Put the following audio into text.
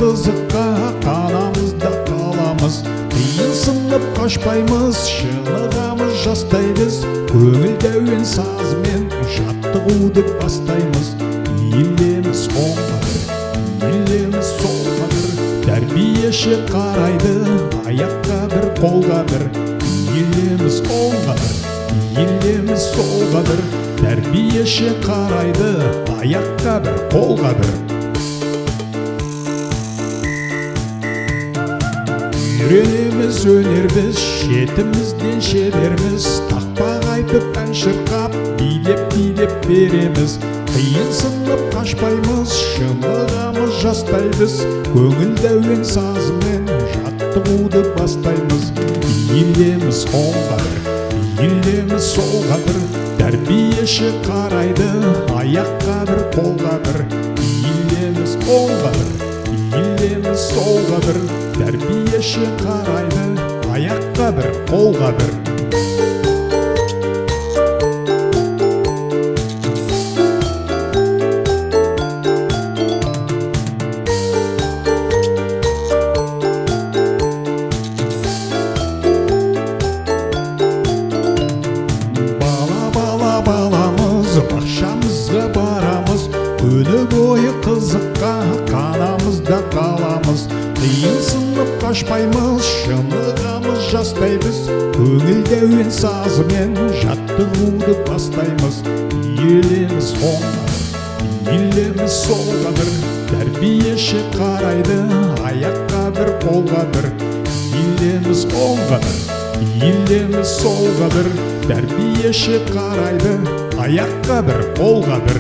қызыққа қанамыз да қаламыз. Қиын сынып қашпаймыз, шынығамыз жастаймыз. Көңілді әуен сазымен жаттығуды бастаймыз. Иілеміз оңға бір, иілеміз солға бір. Тәрбиеші қарайды, аяққа бір, қолға бір. Иілеміз оңға бір, иілеміз солға бір. Тәрбиеші қарайды, аяққа бір, қолға бір. Үйренеміз өнер біз, шетімізден шеберміз. Тақпақ айтып ән шырқап, билеп береміз. Қиын сынып қашпаймыз, шынығамыз жастаймыз. Көңілді әуен сазымен жаттығуды бастаймыз. Иілеміз оңға бір, иілеміз солға бір. Тәрбиеші қарайды, аяққа бір, қолға бір. Иілеміз оңға бір, иілеміз солға бір. Тәрбиеші қарайды, аяққа бір, қолға бір. Бақшамызға барамыз, күні бойы қызыққа қанамыз да қаламыз. Қиын сынып қашпаймыз, шынығамыз жастаймыз. Көңілді әуен сазымен жаттығуды бастаймыз. Иілеміз оңға бір, иілеміз солға бір. Тәрбиеші қарайды, аяққа бір, қолға бір. Иілеміз оңға бір, иілеміз солға бір. Тәрбиеші қарайды, аяққа бір, қолға бір.